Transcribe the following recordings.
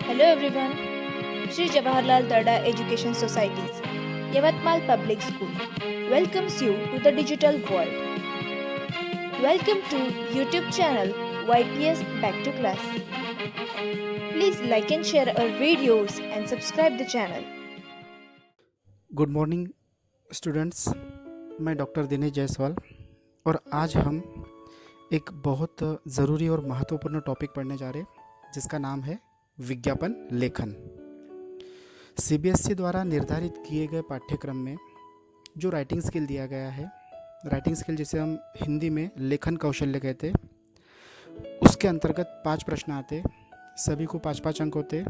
Hello everyone. Sri Jawaharlal Darda Education Societies, Yavatmal Public School welcomes you to the digital world. Welcome to YouTube channel YPS Back to Class. Please like and share our videos and subscribe the channel. Good morning students. मैं doctor Dinesh Jaiswal और आज हम एक बहुत ज़रूरी और महत्वपूर्ण topic पढ़ने जा रहे हैं जिसका नाम है विज्ञापन लेखन। सीबीएसई द्वारा निर्धारित किए गए पाठ्यक्रम में जो राइटिंग स्किल दिया गया है, राइटिंग स्किल जिसे हम हिंदी में लेखन कौशल्य कहते हैं, उसके अंतर्गत 5 प्रश्न आते, सभी को 5-5 अंक होते।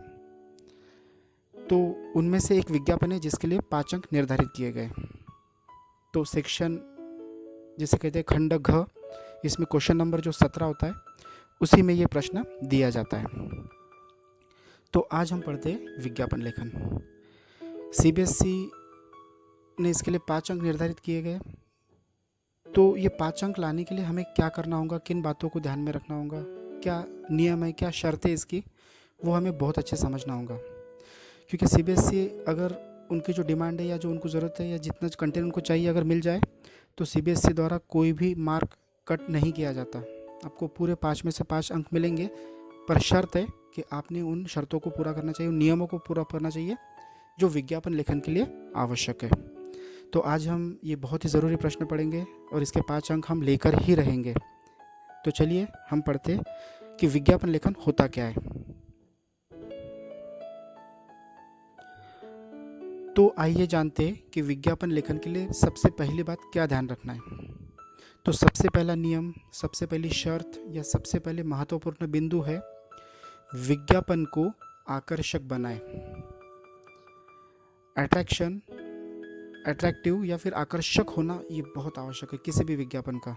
तो उनमें से एक विज्ञापन है जिसके लिए 5 अंक निर्धारित किए गए। तो सेक्शन जिसे कहते हैं खंड घ, इसमें क्वेश्चन नंबर जो 17 होता है उसी में ये प्रश्न दिया जाता है। तो आज हम पढ़ते हैं विज्ञापन लेखन। सीबीएसई ने इसके लिए 5 अंक निर्धारित किए गए। तो ये 5 अंक लाने के लिए हमें क्या करना होगा, किन बातों को ध्यान में रखना होगा, क्या नियम है, क्या शर्तें इसकी, वो हमें बहुत अच्छे समझना होगा। क्योंकि सीबीएसई अगर उनकी जो डिमांड है या जो उनको ज़रूरत है या जितना कंटेंट उनको चाहिए अगर मिल जाए तो सीबीएसई द्वारा कोई भी मार्क कट नहीं किया जाता। आपको पूरे 5 में से 5 अंक मिलेंगे, पर शर्त है कि आपने उन शर्तों को पूरा करना चाहिए, उन नियमों को पूरा करना चाहिए जो विज्ञापन लेखन के लिए आवश्यक है। तो आज हम ये बहुत ही ज़रूरी प्रश्न पढ़ेंगे और इसके 5 अंक हम लेकर ही रहेंगे। तो चलिए हम पढ़ते कि विज्ञापन लेखन होता क्या है। तो आइए जानते हैं कि विज्ञापन लेखन के लिए सबसे पहली बात क्या ध्यान रखना है। तो सबसे पहला नियम, सबसे पहली शर्त या सबसे पहले महत्वपूर्ण बिंदु है विज्ञापन को आकर्षक बनाएं। अट्रैक्शन, अट्रैक्टिव या फिर आकर्षक होना ये बहुत आवश्यक है किसी भी विज्ञापन का।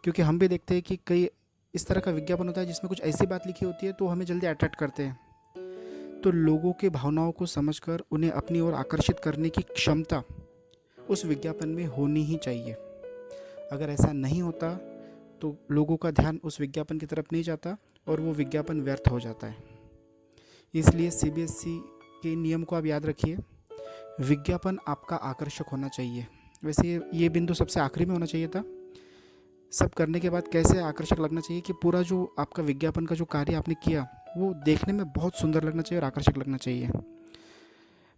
क्योंकि हम भी देखते हैं कि कई इस तरह का विज्ञापन होता है जिसमें कुछ ऐसी बात लिखी होती है तो हमें जल्दी अट्रैक्ट करते हैं। तो लोगों के भावनाओं को समझकर उन्हें अपनी ओर आकर्षित करने की क्षमता उस विज्ञापन में होनी ही चाहिए। अगर ऐसा नहीं होता तो लोगों का ध्यान उस विज्ञापन की तरफ नहीं जाता और वो विज्ञापन व्यर्थ हो जाता है। इसलिए सीबीएसई के नियम को आप याद रखिए, विज्ञापन आपका आकर्षक होना चाहिए। वैसे ये बिंदु सबसे आखिरी में होना चाहिए था। सब करने के बाद कैसे आकर्षक लगना चाहिए कि पूरा जो आपका विज्ञापन का जो कार्य आपने किया वो देखने में बहुत सुंदर लगना चाहिए और आकर्षक लगना चाहिए।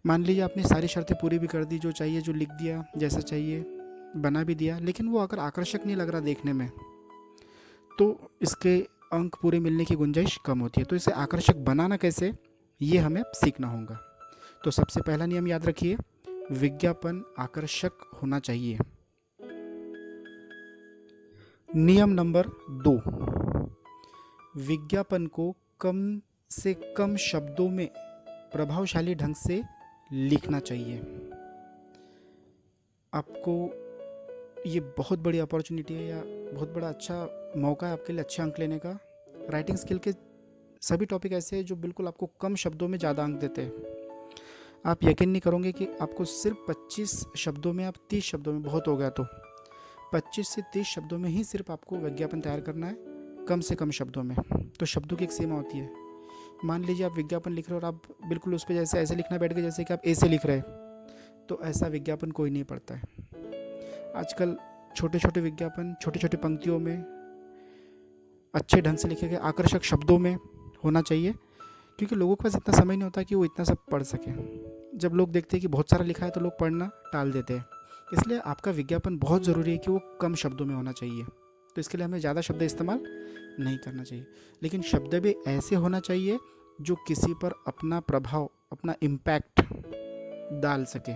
मान लीजिए आपने सारी शर्तें पूरी भी कर दी, जो चाहिए जो लिख दिया, जैसा चाहिए बना भी दिया, लेकिन वो अगर आकर्षक नहीं लग रहा देखने में तो इसके अंक पूरे मिलने की गुंजाइश कम होती है। तो इसे आकर्षक बनाना कैसे, ये हमें सीखना होगा। तो सबसे पहला नियम याद रखिए, विज्ञापन आकर्षक होना चाहिए। नियम नंबर 2, विज्ञापन को कम से कम शब्दों में प्रभावशाली ढंग से लिखना चाहिए। आपको ये बहुत बड़ी अपॉर्चुनिटी है या बहुत बड़ा अच्छा मौका है आपके लिए अच्छे अंक लेने का। राइटिंग स्किल के सभी टॉपिक ऐसे हैं जो बिल्कुल आपको कम शब्दों में ज़्यादा अंक देते हैं। आप यकीन नहीं करोगे कि आपको सिर्फ 25 शब्दों में, आप 30 शब्दों में बहुत हो गया, तो 25 से 30 शब्दों में ही सिर्फ आपको विज्ञापन तैयार करना है, कम से कम शब्दों में। तो शब्दों की एक सीमा होती है। मान लीजिए आप विज्ञापन लिख रहे हो और आप बिल्कुल उस पर जैसे ऐसे लिखना बैठ गए जैसे कि आप ऐसे लिख रहे हैं, तो ऐसा विज्ञापन कोई नहीं पढ़ता है। आजकल छोटे छोटे विज्ञापन छोटी छोटी पंक्तियों में अच्छे ढंग से लिखे गए आकर्षक शब्दों में होना चाहिए, क्योंकि लोगों के पास इतना समय नहीं होता कि वो इतना सब पढ़ सकें। जब लोग देखते हैं कि बहुत सारा लिखा है तो लोग पढ़ना टाल देते हैं। इसलिए आपका विज्ञापन बहुत ज़रूरी है कि वो कम शब्दों में होना चाहिए। तो इसके लिए हमें ज़्यादा शब्द इस्तेमाल नहीं करना चाहिए, लेकिन शब्द भी ऐसे होना चाहिए जो किसी पर अपना प्रभाव, अपना इम्पैक्ट डाल सके,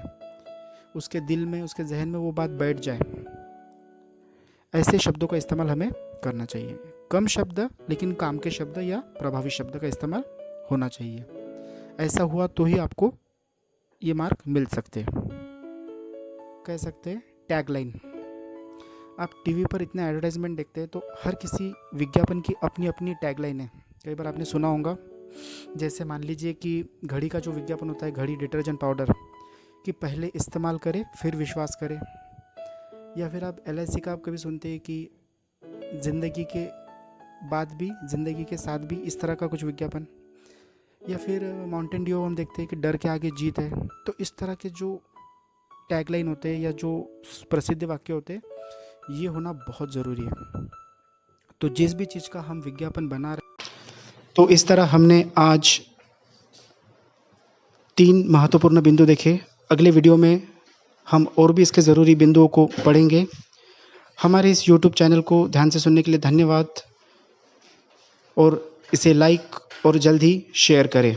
उसके दिल में, उसके जहन में वो बात बैठ जाए। ऐसे शब्दों का इस्तेमाल हमें करना चाहिए। कम शब्द लेकिन काम के शब्द या प्रभावी शब्द का इस्तेमाल होना चाहिए। ऐसा हुआ तो ही आपको ये मार्क मिल सकते हैं। कह सकते हैं टैगलाइन। आप टीवी पर इतने एडवर्टाइजमेंट देखते हैं तो हर किसी विज्ञापन की अपनी अपनी टैगलाइन है। कई बार आपने सुना होगा, जैसे मान लीजिए कि घड़ी का जो विज्ञापन होता है, घड़ी डिटर्जेंट पाउडर, कि पहले इस्तेमाल करें फिर विश्वास करें। या फिर आप LIC का आप कभी सुनते हैं कि ज़िंदगी के बाद भी, ज़िंदगी के साथ भी, इस तरह का कुछ विज्ञापन। या फिर माउंटेन ड्यू हम देखते हैं कि डर के आगे जीत है। तो इस तरह के जो टैगलाइन होते हैं या जो प्रसिद्ध वाक्य होते हैं, ये होना बहुत ज़रूरी है। तो जिस भी चीज़ का हम विज्ञापन बना रहे, तो इस तरह हमने आज 3 महत्वपूर्ण बिंदु देखे। अगले वीडियो में हम और भी इसके ज़रूरी बिंदुओं को पढ़ेंगे। हमारे इस यूट्यूब चैनल को ध्यान से सुनने के लिए धन्यवाद, और इसे लाइक और जल्द ही शेयर करें।